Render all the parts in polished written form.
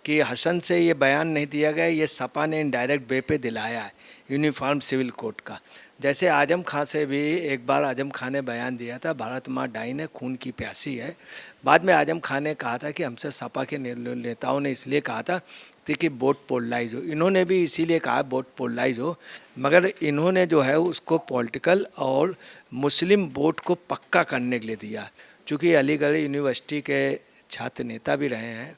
कि हसन से ये बयान नहीं दिया गया, ये सपा ने इनडायरेक्ट वे पे दिलाया है यूनिफॉर्म सिविल कोड का। जैसे आजम खां से भी एक बार आजम खां ने बयान दिया था, भारत माँ डाइन है, खून की प्यासी है। बाद में आजम खां ने कहा था कि हमसे सपा के नेताओं ने इसलिए कहा था कि वोट पोलराइज हो, इन्होंने भी इसीलिए कहा वोट पोलराइज हो, मगर इन्होंने जो है उसको पॉलिटिकल और मुस्लिम वोट को पक्का करने के लिए दिया। चूँकि अलीगढ़ यूनिवर्सिटी के छात्र नेता भी रहे हैं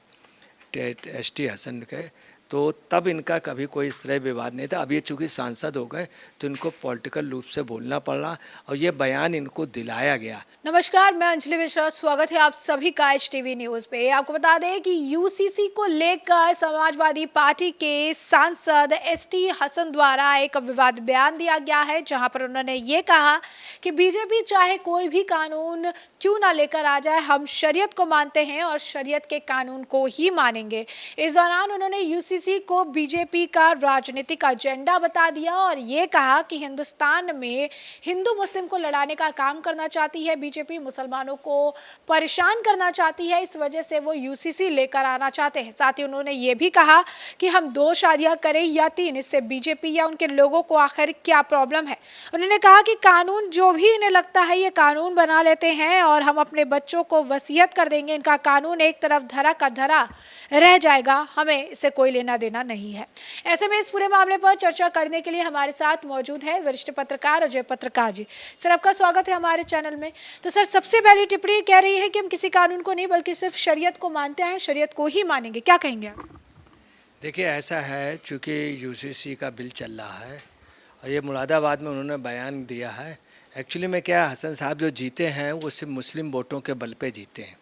एस.टी. हसन के, तो तब इनका कभी कोई इस तरह विवाद नहीं था। अब ये चूँकि सांसद हो गए तो इनको पॉलिटिकल रूप से बोलना पड़ रहा और ये बयान इनको दिलाया गया। नमस्कार, मैं अंजलि मिश्रा, स्वागत है आप सभी का एचटीवी न्यूज पे। आपको बता दें कि यूसीसी को लेकर समाजवादी पार्टी के सांसद एस.टी. हसन द्वारा एक विवाद बयान दिया गया है, जहां पर उन्होंने ये कहा कि बीजेपी चाहे कोई भी कानून क्यों ना लेकर आ जाए, हम शरीयत को मानते हैं और शरीयत के कानून को ही मानेंगे। इस दौरान उन्होंने यूसीसी को बीजेपी का राजनीतिक एजेंडा बता दिया और ये कहा कि हिंदुस्तान में हिंदू मुस्लिम को लड़ाने का काम करना चाहती है बीजेपी, मुसलमानों को परेशान करना चाहती है, इस वजह से वो यूसीसी लेकर आना चाहते हैं। साथ ही उन्होंने ये भी कहा कि हम 2 शादियां करें या 3, इससे बीजेपी या उनके लोगों को आखिर क्या प्रॉब्लम है। उन्होंने कहा कि कानून जो भी इन्हें लगता है ये कानून बना लेते हैं और हम अपने बच्चों को वसीयत कर देंगे, इनका कानून एक तरफ धरा का धरा रह जाएगा, हमें इससे कोई लेना देना नहीं है। ऐसे में इस पूरे मामले पर चर्चा करने के लिए हमारे साथ मौजूद है वरिष्ठ पत्रकार अजय पत्रकार जी। सर, आपका स्वागत है हमारे चैनल में। तो सर, सबसे पहली टिप्पणी कह रही है कि हम किसी कानून को नहीं बल्कि सिर्फ शरीयत को मानते हैं, शरीयत को ही मानेंगे, क्या कहेंगे आप? देखिए, ऐसा है, चूँकि यूसीसी का बिल चल रहा है और ये मुरादाबाद में उन्होंने बयान दिया है। एक्चुअली में क्या, हसन साहब जो जीते हैं वो सिर्फ मुस्लिम वोटों के बल पे जीते हैं।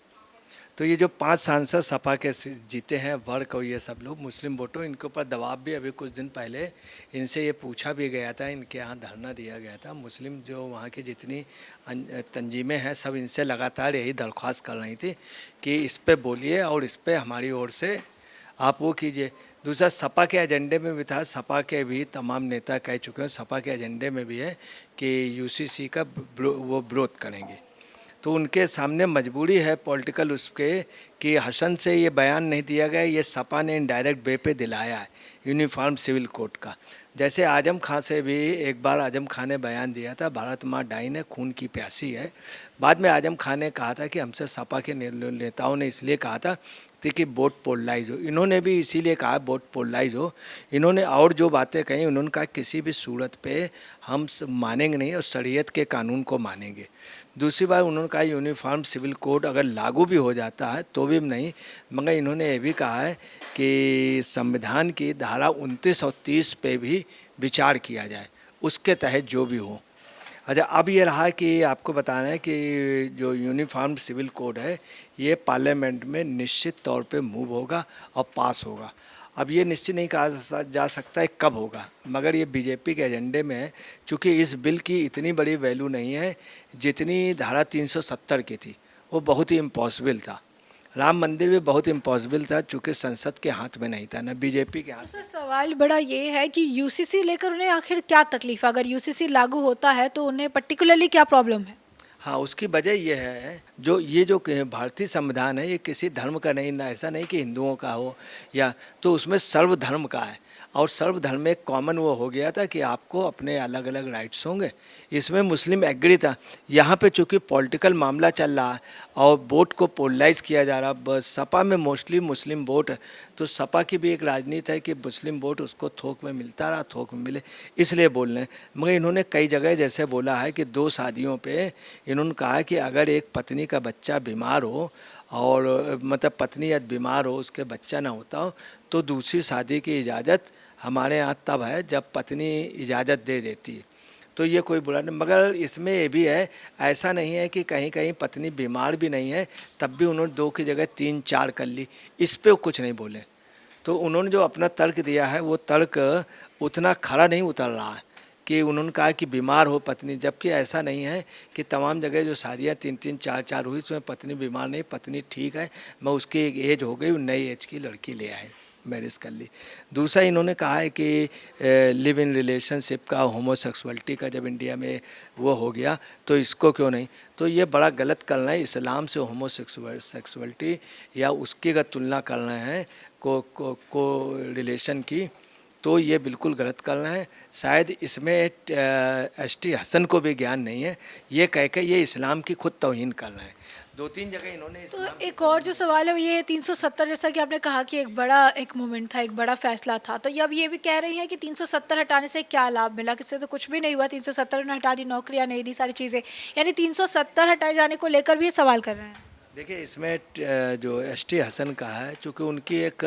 तो ये जो 5 सांसद सपा के जीते हैं, वर्क और ये सब लोग मुस्लिम वोटों, इनके ऊपर दबाव भी अभी कुछ दिन पहले इनसे ये पूछा भी गया था, इनके यहाँ धरना दिया गया था। मुस्लिम जो वहाँ की जितनी तंजीमें हैं सब इनसे लगातार यही दरख्वास्त कर रही थी कि इस पे बोलिए और इस पे हमारी ओर से आप वो कीजिए। दूसरा, सपा के एजेंडे में भी था, सपा के भी तमाम नेता कह चुके हैं, सपा के एजेंडे में भी है कि यूसीसी का वो विरोध करेंगे। तो उनके सामने मजबूरी है पॉलिटिकल उसके कि हसन से ये बयान नहीं दिया गया, ये सपा ने इनडायरेक्ट वे पे दिलाया है यूनिफॉर्म सिविल कोड का। जैसे आजम खां से भी एक बार आजम खां ने बयान दिया था, भारत माँ डाइन है, खून की प्यासी है। बाद में आजम खां ने कहा था कि हमसे सपा के नेताओं ने इसलिए कहा था कि वोट पोलराइज हो, इन्होंने भी इसीलिए कहा वोट पोलराइज हो। इन्होंने और जो बातें कही, उन्होंने कहा किसी भी सूरत पे हम मानेंगे नहीं और शरीयत के कानून को मानेंगे। दूसरी बार उन्होंने कहा यूनिफॉर्म सिविल कोड अगर लागू भी हो जाता है तो भी नहीं, मगर इन्होंने ये भी कहा है कि संविधान की धारा 29 और 30 पे भी विचार किया जाए, उसके तहत जो भी हो। अच्छा, अब ये रहा कि आपको बताना है कि जो यूनिफॉर्म सिविल कोड है ये पार्लियामेंट में निश्चित तौर पे मूव होगा और पास होगा। अब ये निश्चित नहीं कहा जा सकता है कब होगा, मगर ये बीजेपी के एजेंडे में है। चूँकि इस बिल की इतनी बड़ी वैल्यू नहीं है जितनी धारा 370 की थी, वो बहुत ही इम्पॉसिबल था। राम मंदिर भी बहुत इम्पॉसिबल था, चूँकि संसद के हाथ में नहीं था, ना बीजेपी के हाथ में। सर, सवाल बड़ा ये है कि यूसीसी लेकर उन्हें आखिर क्या तकलीफ है? अगर यूसीसी लागू होता है तो उन्हें पर्टिकुलरली क्या प्रॉब्लम है? हाँ, उसकी वजह यह है, जो भारतीय संविधान है ये किसी धर्म का नहीं, ना ऐसा नहीं कि हिंदुओं का हो या, तो उसमें सर्वधर्म का है और सर्वधर्म में कॉमन वो हो गया था कि आपको अपने अलग अलग राइट्स होंगे। इसमें मुस्लिम एग्री था। यहाँ पे चूँकि पॉलिटिकल मामला चल रहा है और वोट को पोलराइज किया जा रहा है, बस सपा में मोस्टली मुस्लिम वोट है, तो सपा की भी एक राजनीति है कि मुस्लिम वोट उसको थोक में मिलता रहा, थोक में मिले, इसलिए बोल रहे हैं। मगर इन्होंने कई जगह जैसे बोला है कि 2 शादियों पे इन्होंने कहा कि अगर एक पत्नी का बच्चा बीमार हो और मतलब पत्नी यदि बीमार हो, उसके बच्चा ना होता हो, तो दूसरी शादी की इजाज़त हमारे यहाँ तब है जब पत्नी इजाज़त दे देती है। तो ये कोई बुरा नहीं, मगर इसमें ये भी है, ऐसा नहीं है कि कहीं कहीं पत्नी बीमार भी नहीं है तब भी उन्होंने 2 की जगह 3-4 कर ली, इस पे कुछ नहीं बोले। तो उन्होंने जो अपना तर्क दिया है वो तर्क उतना खरा नहीं उतर रहा है कि उन्होंने कहा कि बीमार हो पत्नी, जबकि ऐसा नहीं है कि तमाम जगह जो शादियाँ 3-3, 4-4 हुई उसमें पत्नी बीमार नहीं, पत्नी ठीक है, मैं उसकी एक एज हो गई, नई एज की लड़की ले आए, मैरिज कर ली। दूसरा, इन्होंने कहा है कि लिव इन रिलेशनशिप का, होमोसेक्सुअलिटी का जब इंडिया में वो हो गया तो इसको क्यों नहीं, तो ये बड़ा गलत कर रहे हैं। इस्लाम से होमोसेक्सुअलिटी या उसकी अगर तुलना कर रहे हैं को रिलेशन की, तो ये बिल्कुल गलत करना है। शायद इसमें एसटी हसन को भी ज्ञान नहीं है, ये कह के ये इस्लाम की खुद तौहीन करना है। 2-3 जगह इन्होंने तो इस्लाम एक और जो सवाल है वो ये है 370, जैसा कि आपने कहा कि एक बड़ा एक मोमेंट था, एक बड़ा फैसला था, तो ये अब ये भी कह रही हैं कि 370 हटाने से क्या लाभ मिला, किससे तो कुछ भी नहीं हुआ। 370 ने हटा दी, नौकरियां नहीं दी, सारी चीज़ें, यानी 370 हटाए जाने को लेकर भी ये सवाल कर रहे हैं। देखिए इसमें जो एसटी हसन का है, चूँकि उनकी एक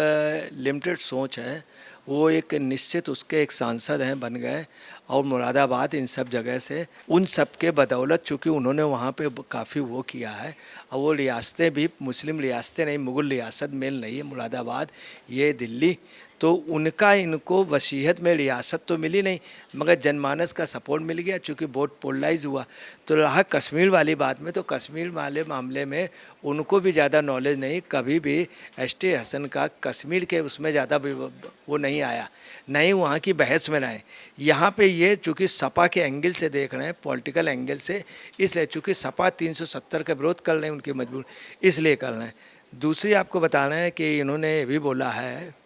लिमिटेड सोच है, वो एक निश्चित उसके एक सांसद हैं बन गए, और मुरादाबाद इन सब जगह से उन सब के बदौलत, चूँकि उन्होंने वहाँ पे काफ़ी वो किया है, और वो रियासतें भी मुस्लिम रियासतें नहीं, मुग़ल रियासत मेल नहीं है मुरादाबाद, ये दिल्ली, तो उनका इनको वसीयत में रियासत तो मिली नहीं, मगर जनमानस का सपोर्ट मिल गया, चूँकि वोट पोलराइज हुआ। तो रहा कश्मीर वाली बात में, तो कश्मीर वाले मामले में उनको भी ज़्यादा नॉलेज नहीं, कभी भी एसटी हसन का कश्मीर के उसमें ज़्यादा वो नहीं आया, नहीं वहाँ की बहस में रहे। यहाँ पे ये चूँकि सपा के एंगल से देख रहे हैं, पॉलिटिकल एंगल से, इसलिए चूँकि सपा 370 का विरोध कर रहे हैं, उनकी मजबूर इसलिए कर रहे हैं। दूसरी आपको बताना है कि इन्होंने ये भी बोला है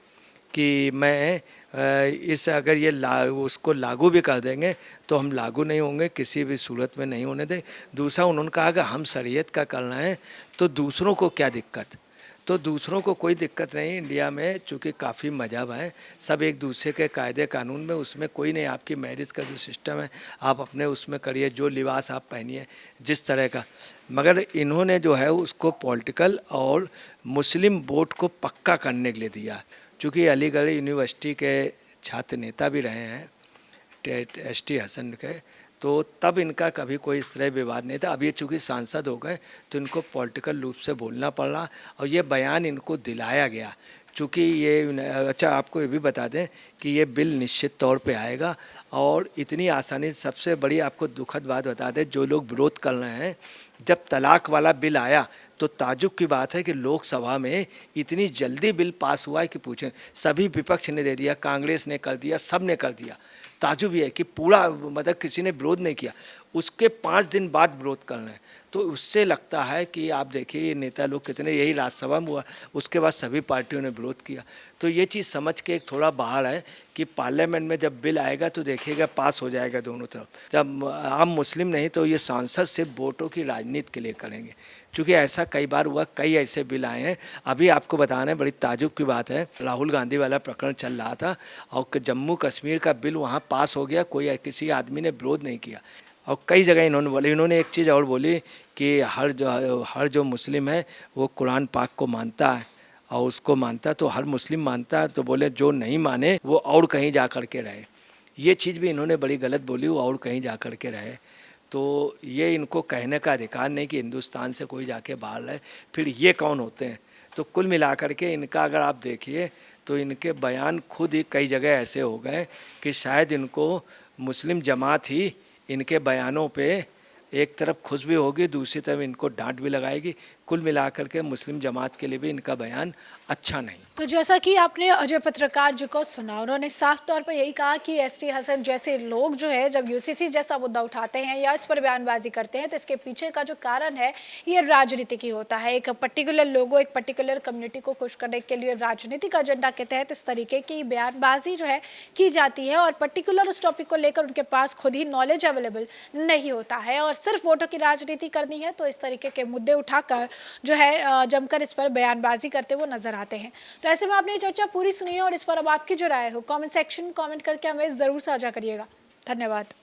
कि मैं इस अगर ये उसको लागू भी कर देंगे तो हम लागू नहीं होंगे, किसी भी सूरत में नहीं होने दें। दूसरा उन्होंने कहा अगर हम शरीयत का करना है तो दूसरों को क्या दिक्कत, तो दूसरों को कोई दिक्कत नहीं। इंडिया में चूँकि काफ़ी मजहब हैं, सब एक दूसरे के कायदे कानून में, उसमें कोई नहीं। आपकी मैरिज का जो सिस्टम है आप अपने उसमें करिए, जो लिबास आप पहनिए जिस तरह का, मगर इन्होंने जो है उसको पॉलिटिकल और मुस्लिम वोट को पक्का करने के लिए दिया। चूँकि अलीगढ़ यूनिवर्सिटी के छात्र नेता भी रहे हैं एसटी हसन के, तो तब इनका कभी कोई इस तरह विवाद नहीं था। अब ये चूँकि सांसद हो गए तो इनको पॉलिटिकल रूप से बोलना पड़ रहा, और ये बयान इनको दिलाया गया। चूँकि ये अच्छा आपको ये भी बता दें कि ये बिल निश्चित तौर पे आएगा, और इतनी आसानी, सबसे बड़ी आपको दुखद बात बता दें, जो लोग विरोध कर रहे हैं, जब तलाक वाला बिल आया तो ताज्जुब की बात है कि लोकसभा में इतनी जल्दी बिल पास हुआ है कि पूछें। सभी विपक्ष ने दे दिया, कांग्रेस ने कर दिया, सब ने कर दिया। ताज्जुब ये है कि पूरा मतलब किसी ने विरोध नहीं किया, उसके 5 दिन बाद विरोध कर रहे हैं। तो उससे लगता है कि आप देखिए ये नेता लोग कितने, यही राज्यसभा में हुआ, उसके बाद सभी पार्टियों ने विरोध किया। तो ये चीज़ समझ के एक थोड़ा बाहर है कि पार्लियामेंट में जब बिल आएगा तो देखिएगा पास हो जाएगा दोनों तरफ। जब आम मुस्लिम नहीं तो ये सांसद सिर्फ वोटों की राजनीति के लिए करेंगे, क्योंकि ऐसा कई बार हुआ, कई ऐसे बिल आए हैं। अभी आपको बताना है, बड़ी ताज्जुब की बात है, राहुल गांधी वाला प्रकरण चल रहा था और जो कश्मीर का बिल वहाँ पास हो गया, कोई किसी आदमी ने विरोध नहीं किया। और कई जगह इन्होंने एक चीज़ और बोली कि हर जो मुस्लिम है वो कुरान पाक को मानता है, और उसको मानता तो हर मुस्लिम मानता है, तो बोले जो नहीं माने वो और कहीं जा कर के रहे। ये चीज़ भी इन्होंने बड़ी गलत बोली, वो और कहीं जा कर के रहे। तो ये इनको कहने का अधिकार नहीं कि हिंदुस्तान से कोई जाके बाहर रहे। फिर ये कौन होते हैं? तो कुल मिलाकर के इनका अगर आप देखिए तो इनके बयान खुद ही कई जगह ऐसे हो गए कि शायद इनको मुस्लिम जमात ही इनके बयानों पे एक तरफ खुश भी होगी, दूसरी तरफ इनको डांट भी लगाएगी। कुल मिलाकर के मुस्लिम जमात के लिए भी इनका बयान अच्छा नहीं। तो जैसा कि आपने अजय पत्रकार जी को सुना, उन्होंने साफ तौर पर यही कहा कि एसटी हसन जैसे लोग जो है जब यूसीसी जैसा मुद्दा उठाते हैं या इस पर बयानबाजी करते हैं तो इसके पीछे का जो कारण है ये राजनीति की होता है। एक पर्टिकुलर लोगों, एक पर्टिकुलर कम्युनिटी को खुश करने के लिए राजनीतिक एजेंडा के तहत इस तरीके की बयानबाजी जो है की जाती है, और पर्टिकुलर उस टॉपिक को लेकर उनके पास खुद ही नॉलेज अवेलेबल नहीं होता है और सिर्फ वोटों की राजनीति करनी है, तो इस तरीके के मुद्दे उठाकर जो है जमकर इस पर बयानबाजी करते हुए नजर आते हैं। तो ऐसे में आपने ये चर्चा पूरी सुनी है और इस पर अब आपकी जो राय हो कमेंट सेक्शन कमेंट करके हमें ज़रूर साझा करिएगा। धन्यवाद।